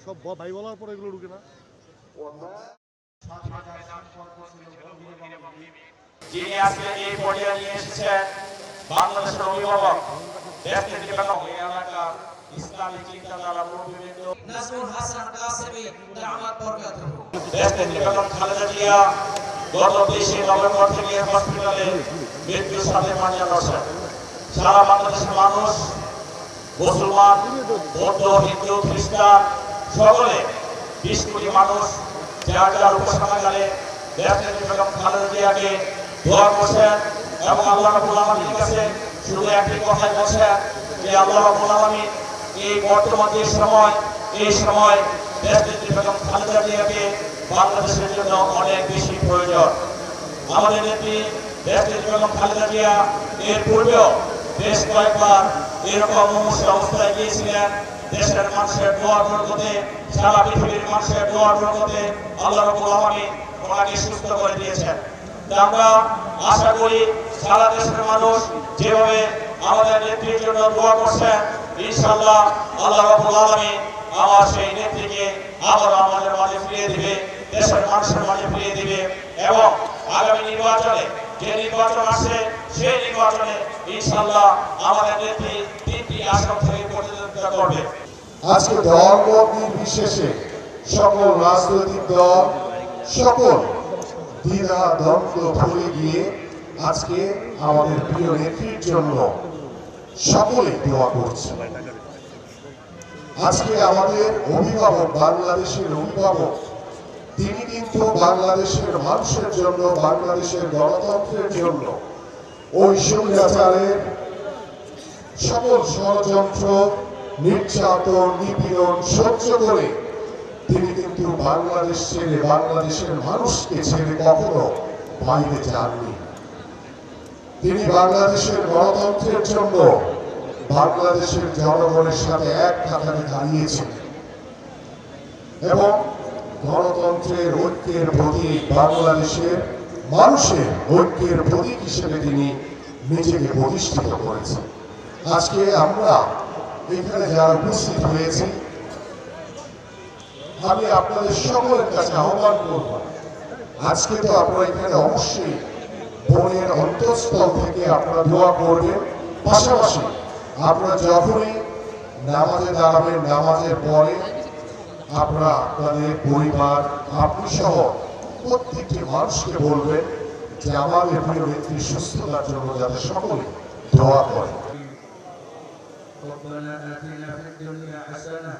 সব ভাই বলার পরে এগুলো ঢুকে না। যিনি আজকে এই পর্যায়ে নিয়ে এসেছেন বাংলাদেশের অভিভাবক দেশনেত্রী বেগম এলাকার ইসলামী চিন্তাধারা মুরব্বীবৃন্দ নাজমুল হাসান কাসেমী দামাত বরকাতুহু। দেশনেত্রী বেগম খালেদা জিয়া গত 23 নভেম্বর থেকে হসপিটালে মৃত্যুর সাথে পাঞ্জা লড়ছেন। সারা বাংলাদেশের মানুষ মুসলমান, বৌদ্ধ, হিন্দু, খ্রিস্টান সকলে 20 কোটি মানুষ যার যার উপাসনাগারে দেশনেত্রী বেগম খালেদা জিয়াকে দোয়া করছেন এবং আল্লাহ রাব্বুল আলামিনের কাছে শুধু একটি কথাই বলছেন যে আল্লাহ রাব্বুল আলামিন এই বর্তমান যে সময় এই সময় দেশনেত্রী বেগম খালেদা জিয়াকে বাংলাদেশের জন্য অনেক বেশি প্রয়োজন। আমাদের নেত্রী দেশনেত্রী বেগম খালেদা জিয়া এর পূর্বেও বেশ কয়েকবার এরকম মুমূর্ষু অবস্থায় গিয়েছিলেন। দেশের মানুষের দোয়ার বরকতে, সারা পৃথিবীর মানুষের দোয়ার বরকতে আল্লাহ রাব্বুল আলামিন ওনাকে সুস্থ করে দিয়েছেন। আমরা আশা করি সারা দেশের মানুষ যেভাবে আমাদের নেত্রীর জন্য দোয়া করছেন, ইনশাআল্লাহ আল্লাহ রাব্বুল আলামিন আমার সেই নেত্রীকে আবার আমাদের মাঝে ফিরিয়ে দিবে, দেশের মানুষের মাঝে ফিরিয়ে দিবে এবং আগামী নির্বাচনে যে নির্বাচন আসে সেই নির্বাচনে ইনশাআল্লাহ আমাদের নেত্রী 3টি আসন থেকে প্রতিদ্বন্দ্বিতা করবে। আজকে ধর্ম নির্বিশেষে সকল রাজনৈতিক দল সকল দ্বিধা দ্বন্দ্ব ভুলে গিয়ে আজকে আমাদের প্রিয় নেত্রীর জন্য সকলে দোয়া করছে। আজকে আমাদের অভিভাবক, বাংলাদেশের অভিভাবক, তিনি কিন্তু বাংলাদেশের মানুষের জন্য, বাংলাদেশের গণতন্ত্রের জন্য ওই স্বৈরাচারের সকল ষড়যন্ত্র, নির্যাতন, নিপীড়ন সহ্য করে তিনি কিন্তু বাংলাদেশ ছেড়ে, বাংলাদেশের মানুষকে ছেড়ে কখনো বাইরে যাননি। তিনি বাংলাদেশের গণতন্ত্রের জন্য বাংলাদেশের জনগণের সাথে এক কাতারে দাঁড়িয়েছিলেন এবং গণতন্ত্রের ঐক্যের প্রতীক, বাংলাদেশের মানুষের ঐক্যের প্রতীক হিসেবে তিনি নিজেকে প্রতিষ্ঠিত করেছেন। আজকে আমরা এখানে যারা উপস্থিত হয়েছি, আমি আপনাদের সকলের কাছে আহ্বান করব, আজকে তো আপনারা এখানে অবশ্যই মনের অন্তঃস্থল থেকে আপনারা দোয়া করবেন। পাশাপাশি আপনারা যখনই নামাজে দাঁড়াবেন, নামাজের পরে আপনারা আপনাদের পরিবার, আপনি সহ প্রত্যেকটি মানুষকে বলবেন যে আমাদের প্রিয় নেত্রীর সুস্থতার জন্য যাতে সকলে দোয়া করে। ربنا آتنا في الدنيا حسنة